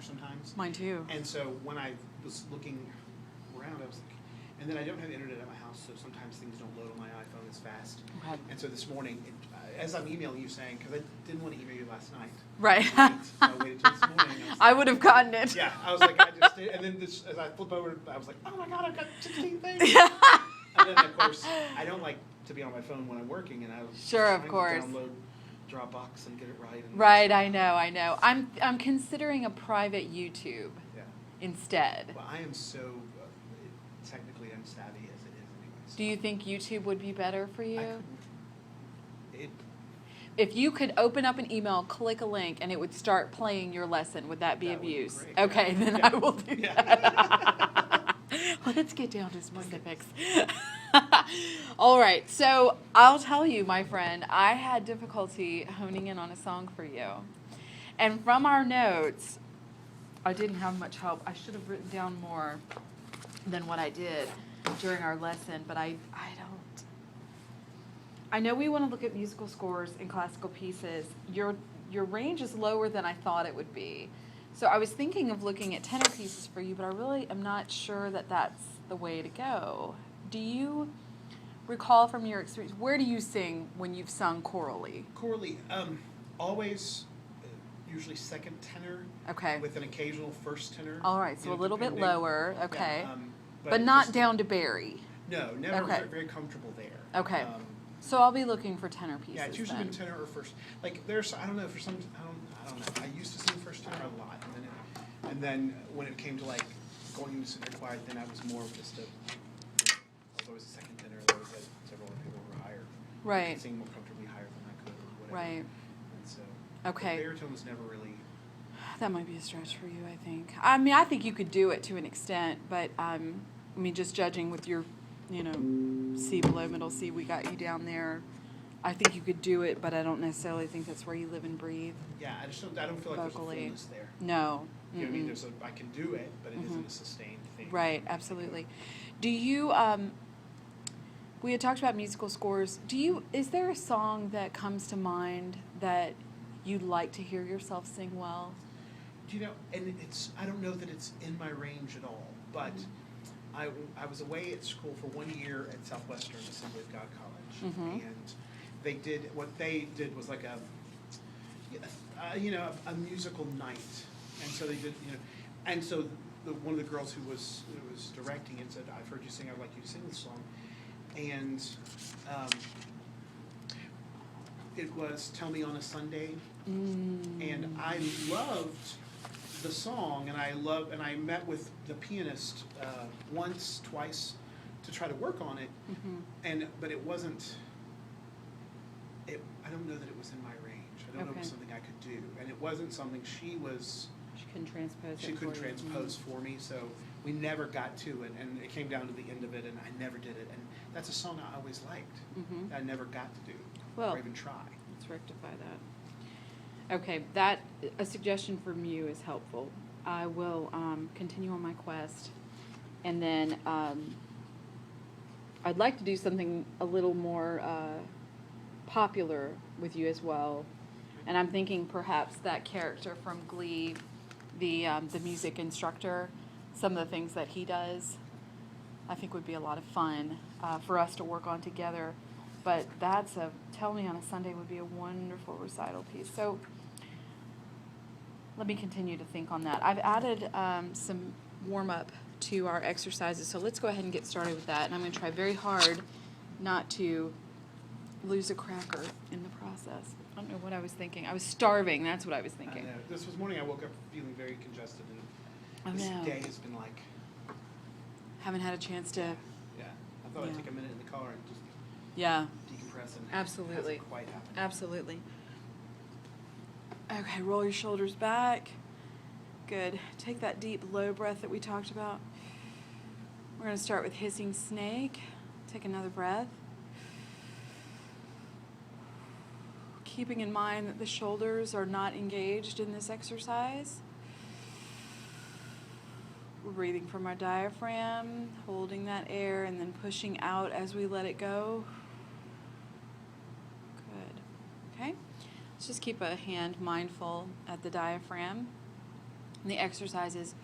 sometimes. Mine too. And so when I was looking around, I was like, and then I don't have internet at my house, so sometimes things don't load on my iPhone as fast. Okay. And so this morning, as I'm emailing you saying, because I didn't want to email you last night. Right. I waited till this morning. I would have gotten it. Yeah, I was like, I just did. And then as I flip over, I was like, oh my God, I've got 16 things. And then, of course, I don't like to be on my phone when I'm working, and I was trying to download Dropbox and get it right. Right, I know. I'm considering a private YouTube instead. Well, I am so technically unsavvy as it is anyways. Do you think YouTube would be better for you? It If you could open up an email, click a link, and it would start playing your lesson, would that be of use? Would be great. Okay, then I will do that. Well, let's get down to specifics. All right, so I'll tell you, my friend, I had difficulty honing in on a song for you. And from our notes, I didn't have much help. I should have written down more than what I did during our lesson, but I don't. I know we want to look at musical scores and classical pieces. Your range is lower than I thought it would be. So I was thinking of looking at tenor pieces for you, but I really am not sure that that's the way to go. Do you recall from your experience, where do you sing when you've sung chorally? Chorally, always usually second tenor. Okay. With an occasional first tenor. All right, so a little bit lower. Okay. Yeah, but not down to Barry. No, never Okay. very comfortable there. Okay. So I'll be looking for tenor pieces. Yeah, it's usually been tenor or first. Like there's, I don't know, for some, I don't know. I used to sing first tenor a lot, and then when it came to like going into senior choir, then I was more of just a. I was always a second tenor. I always had several people who were higher. Right. I could sing more comfortably higher than I could, or whatever. Right. And so. Okay. The baritone was never really. That might be a stretch for you, I think. I mean, I think you could do it to an extent, but I mean, just judging with your, C below middle C, we got you down there. I think you could do it, but I don't necessarily think that's where you live and breathe. Yeah, I don't feel like vocally. there's a fullness there. No. You know what I mean? I can do it, but it isn't a sustained thing. Right, absolutely. Do you, we had talked about musical scores. Is there a song that comes to mind that you'd like to hear yourself sing well? And I don't know that it's in my range at all, but I was away at school for 1 year at Southwestern Assembly of God College, and what they did was like a musical night, and so they did, and so one of the girls who was directing it said, "I've heard you sing. I'd like you to sing this song," and it was "Tell Me on a Sunday," and I loved the song, and I met with the pianist twice to try to work on it, but it wasn't. I don't know that it was in my range. I don't know if it was something I could do, and it wasn't something she couldn't transpose. She couldn't transpose for me, so we never got to it, and it came down to the end of it, and I never did it. And that's a song I always liked. That I never got to do or even try. Let's rectify that. Okay, a suggestion from you is helpful. I will continue on my quest, and then I'd like to do something a little more popular with you as well. And I'm thinking perhaps that character from Glee, the music instructor, some of the things that he does, I think would be a lot of fun for us to work on together. But Tell Me on a Sunday would be a wonderful recital piece. So let me continue to think on that. I've added some warm-up to our exercises, so let's go ahead and get started with that. And I'm going to try very hard not to lose a cracker in the process. I don't know what I was thinking. I was starving. That's what I was thinking. I know. This morning I woke up feeling very congested, and this day has been like... Haven't had a chance to... Yeah. I thought I'd take a minute in the car and just decompress. And Absolutely. It hasn't quite happened. Absolutely. Okay, roll your shoulders back. Good. Take that deep, low breath that we talked about. We're going to start with hissing snake. Take another breath. Keeping in mind that the shoulders are not engaged in this exercise. We're breathing from our diaphragm, holding that air, and then pushing out as we let it go. Good. Okay? Let's just keep a hand mindful at the diaphragm. And the exercise is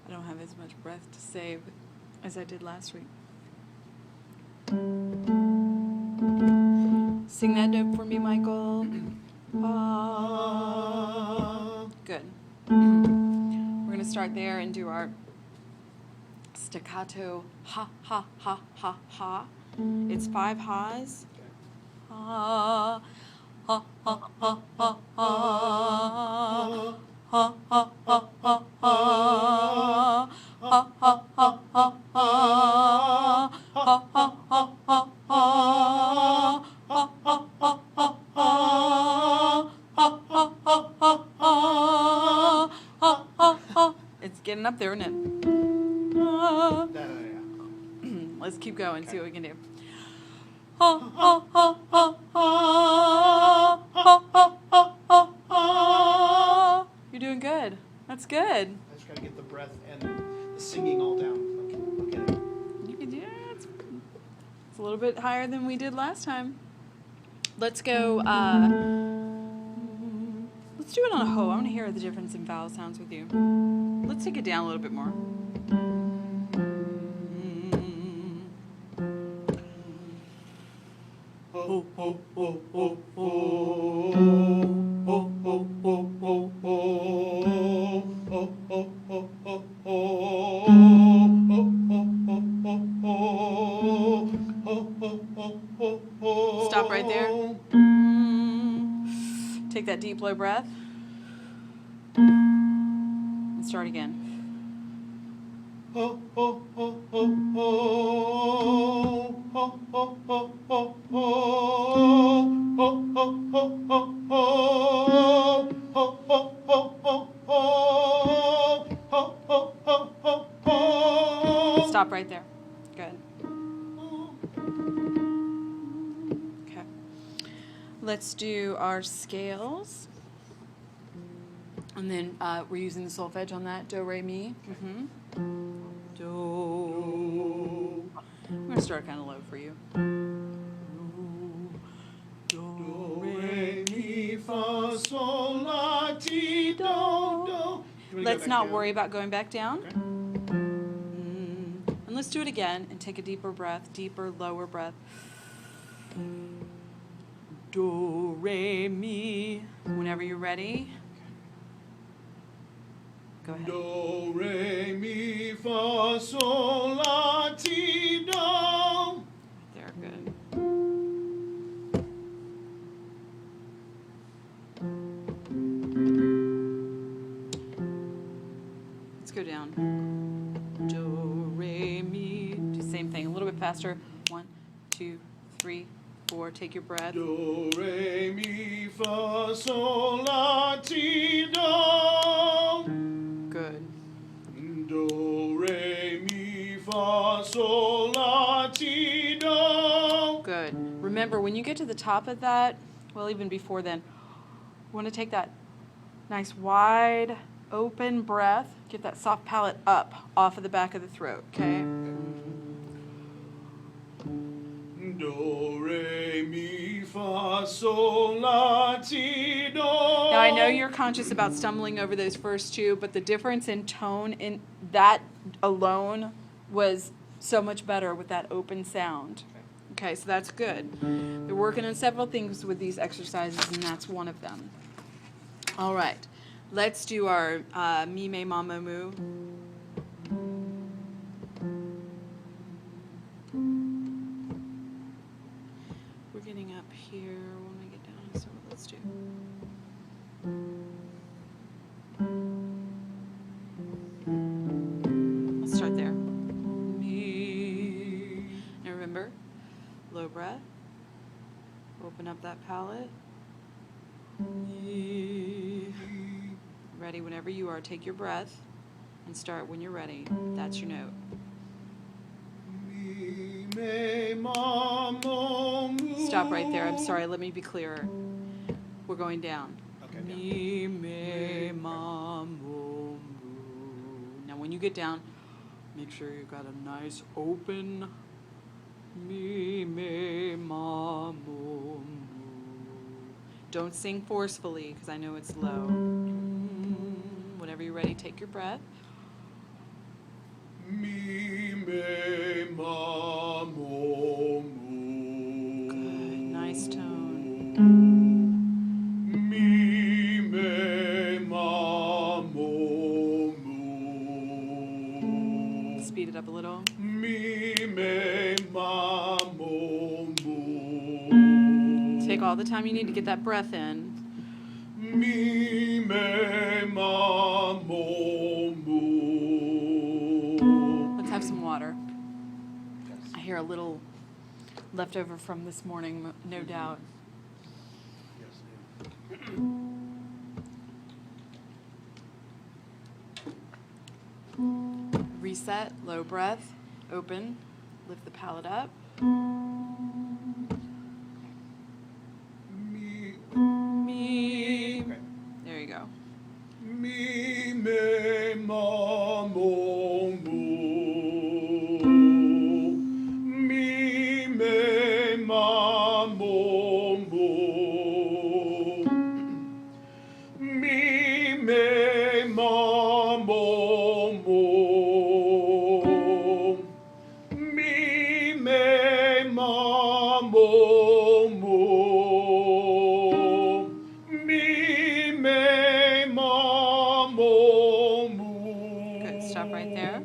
I don't have as much breath to save as I did last week. Sing that note for me, Michael. Ah. Good. We're going to start there and do our staccato ha, ha, ha, ha, ha. It's 5 ha's. Ha, ha, ha, ha, ha, ha. Ha ha ha ha ha ha ha ha ha ha ha ha ha ha. It's getting up there, isn't it? Let's keep going, see what we can do. You're doing good. That's good. I just got to get the breath and the singing all down. Look at it. You can do it. It's a little bit higher than we did last time. Let's go. Let's do it on a ho. I want to hear the difference in vowel sounds with you. Let's take it down a little bit more. Ho, ho, ho, ho, ho. Ho, ho, ho, ho, ho. Ho, ho, ho, ho, ho. Ho, ho, ho, ho, ho. Ho, ho, ho, ho, ho. Stop right there. Take that deep, low breath. And start again. Ho, ho, ho, ho, ho. Ho, ho, ho, ho, ho. Ho, ho, ho, ho, ho. Ho, ho, ho, ho, ho. Ho, ho, ho, ho, ho. Stop right there. Good. Okay. Let's do our scales. And then we're using the solfege on that. Do, re, mi. Mm-hmm. Do. I'm going to start kind of low for you. Do, re, mi, fa, sol, la, ti, do. Let's not worry about going back down. Okay. And let's do it again and take a deeper breath, deeper, lower breath. Do, re, mi. Whenever you're ready. Go ahead. Do, re, mi, fa, sol, la, ti, do. There, good. Let's go down. Do, re, mi. Do the same thing, a little bit faster. 1, 2, 3, 4. Take your breath. Do, re, mi, fa, sol, la, ti, do. Good. Do, re, mi, fa, sol, la, ti, do. Good. Remember, when you get to the top of that, well, even before then, you want to take that nice wide open breath. Get that soft palate up off of the back of the throat, okay? Do, re, mi, fa, sol, la, ti, do. Now, I know you're conscious about stumbling over those first two, but the difference in tone in that alone was so much better with that open sound. Okay, so that's good. They're working on several things with these exercises, and that's one of them. All right, let's do our mi, me, ma, mo, mu. We're getting up here when we get down, so let's do. start there. Me. And remember, low breath. Open up that palate. Me. Ready whenever you are. Take your breath and start when you're ready. That's your note. Stop right there. I'm sorry. Let me be clearer. We're going down. Okay. Mi, me, ma, mo, mu. Now, when you get down, make sure you've got a nice open mi, me, ma, mo, mu. Don't sing forcefully because I know it's low. Whenever you're ready, take your breath. Mi, me, ma, mo, mu. Good. Nice tone. Mi, me, ma, mo, mu. Speed it up a little. Mi, me, ma, mo, mu. Take all the time you need to get that breath in. Mi, me, ma, mo, mu. Let's have some water. I hear a little leftover from this morning, no doubt. Yes, ma'am. Reset, low breath, open, lift the palate up. Mi, Me. okay. There you go. Mi, me, ma, mo, mu. Mi, me, ma, mo, mu. Mi, me, ma, mo, mu. Mi, me, ma, mo, mu. Mi, me, ma, mo, mu. Good. Stop right there.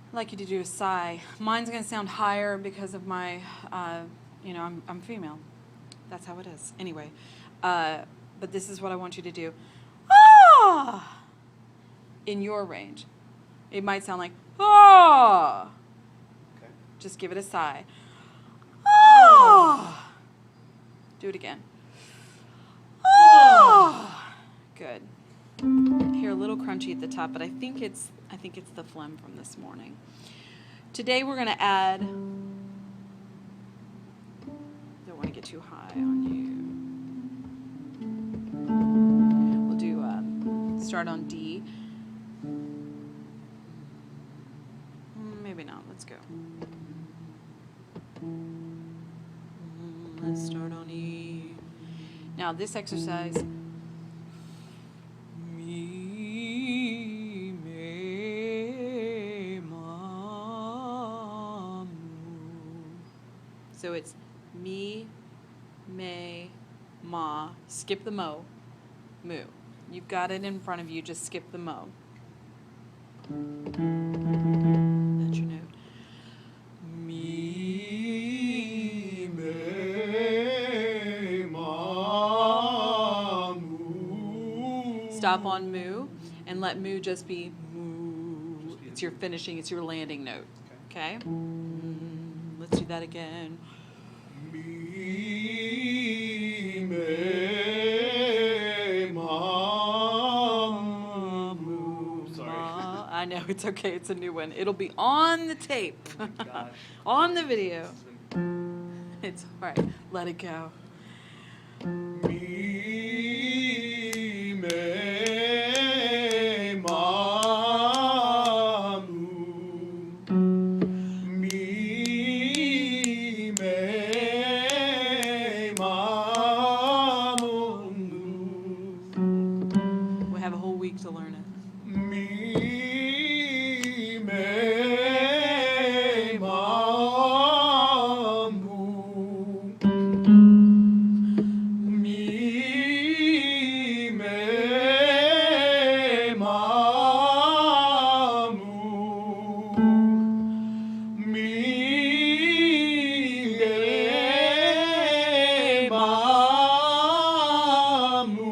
I'd like you to do a sigh. Mine's going to sound higher because of my, I'm female. That's how it is. Anyway, but this is what I want you to do. Ah! In your range. It might sound like, ah! Okay. Just give it a sigh. Ah! Do it again. Ah! Good. Here a little crunchy at the top, but I think it's the phlegm from this morning. Today we're going to add. Don't want to get too high on you. We'll do start on D. Maybe not. Let's go. Let's start on E. Now this exercise. Mi, me, ma, mu. So it's me, me, ma. Skip the mo. Mu. You've got it in front of you. Just skip the mo. That's your note. Mi, me, ma, mu. Stop on mu and let mu just be mu. It's your finishing, it's your landing note. Okay? Let's do that again. Mi, me, ma, mu. Sorry. I know, it's okay. It's a new one. It'll be on the tape. Oh my gosh. On the video. It's all right. Let it go. Mi, me, ma, mu. Mi, me, ma, mu. We have a whole week to learn it. Mi, me, ma, mu. Mi, me, ma, mu. Mi, me, ma, mu.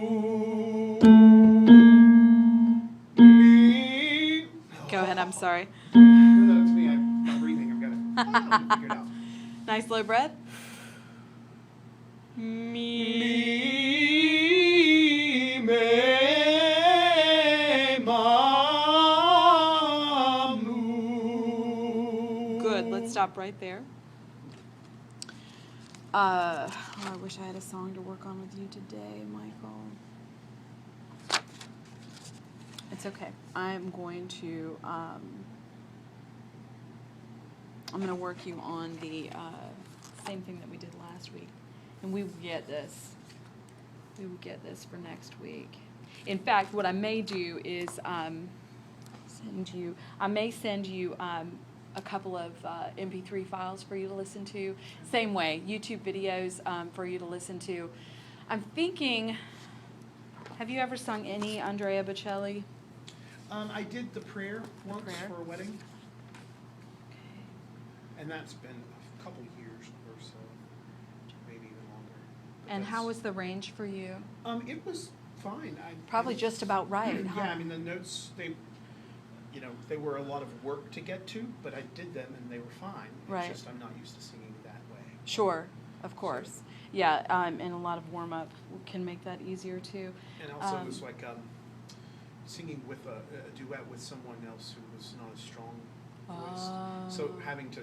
Mi, Go ahead, I'm sorry. No, it's me. I'm breathing. I've got to figure it out. Nice low breath. Me, me, ma, mu. Good, let's stop right there. I wish I had a song to work on with you today, Michael. It's okay. I'm going to work you on the same thing that we did last week, and we will get this. We will get this for next week. In fact, what I may do is send you a couple of MP3 files for you to listen to. Same way, YouTube videos for you to listen to. I'm thinking, have you ever sung any Andrea Bocelli? I did the prayer once for a wedding. Okay. And that's been a couple years or so, maybe even longer. But And how was the range for you? It was fine. Probably just about right, huh? Yeah, I mean, the notes, they were a lot of work to get to, but I did them and they were fine. Right. It's just I'm not used to singing that way. Sure, of course. Yeah, and a lot of warm-up can make that easier too. And also it was like singing with a duet with someone else who was not as strong voiced. So having to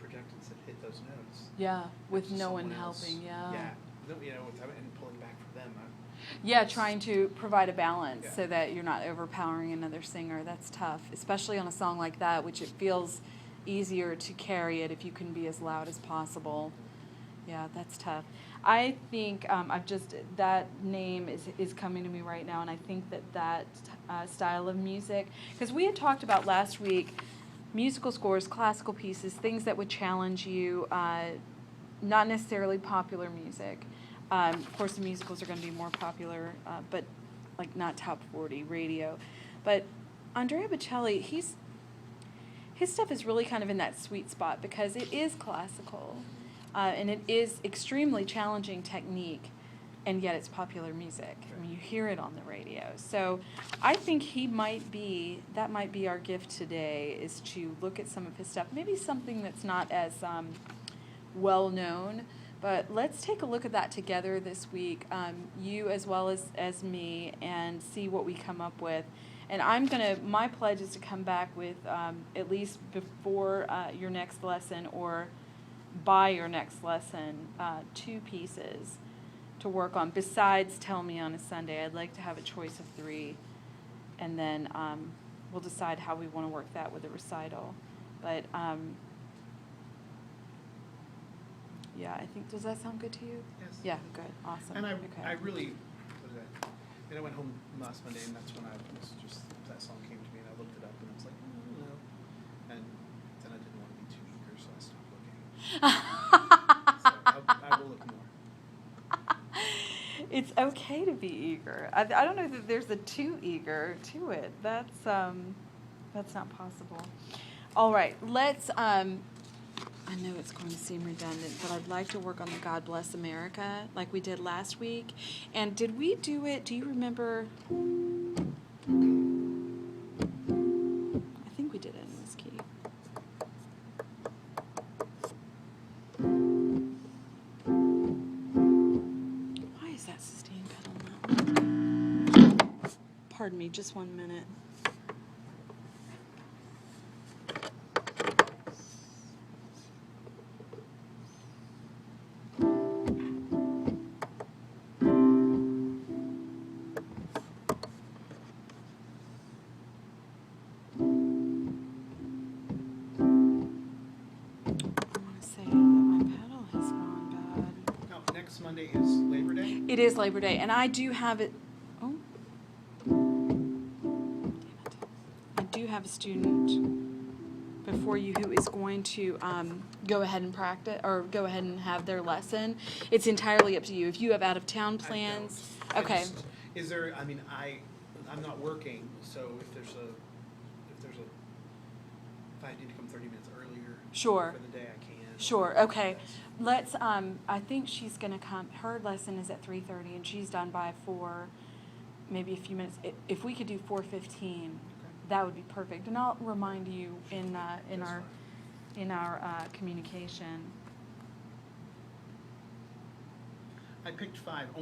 project and hit those notes. Yeah, with no one else. helping, yeah. Yeah, and pulling back for them. Yeah, trying to provide a balance Yeah. so that you're not overpowering another singer. That's tough, especially on a song like that, which it feels easier to carry it if you can be as loud as possible. Yeah, that's tough. I think that name is coming to me right now, and I think that style of music, because we had talked about last week, musical scores, classical pieces, things that would challenge you, not necessarily popular music. Of course, the musicals are going to be more popular, but like not top 40 radio. But Andrea Bocelli, his stuff is really kind of in that sweet spot because it is classical, and it is extremely challenging technique, and yet it's popular music. I mean, you hear it on the radio. So I think that might be our gift today, is to look at some of his stuff, maybe something that's not as well known. But let's take a look at that together this week, you as well as me, and see what we come up with. And my pledge is to come back with, at least before your next lesson or by your next lesson, 2 pieces to work on. Besides Tell Me on a Sunday, I'd like to have a choice of 3. And then we'll decide how we want to work that with a recital. But yeah, I think, does that sound good to you? Yes. Yeah, good, awesome. And I I really, I went home last Monday, and that's when that song came to me, and I looked it up, and I was like, no. And then I didn't want to be too eager, so I stopped looking. So I will look more. It's okay to be eager. I don't know that there's a too eager to it. That's not possible. All right, let's. I know it's going to seem redundant, but I'd like to work on the God Bless America like we did last week. And did we do it? Do you remember? I think we did it in this key. Why is that sustain pedal not? Pardon me, just 1 minute. Monday is Labor Day? It is Labor Day, and I do have it. Oh, damn it! I do have a student before you who is going to go ahead and practice, or go ahead and have their lesson. It's entirely up to you. If you have out of town plans, okay. Is there? I mean, I'm not working, so if I need to come 30 minutes earlier, sure, for the day, I can. Sure. Okay. Let's. I think she's gonna come. Her lesson is at 3:30, and she's done by 4, maybe a few minutes. If we could do 4:15, that would be perfect. And I'll remind you in That's our fine. in our communication. I picked 5 only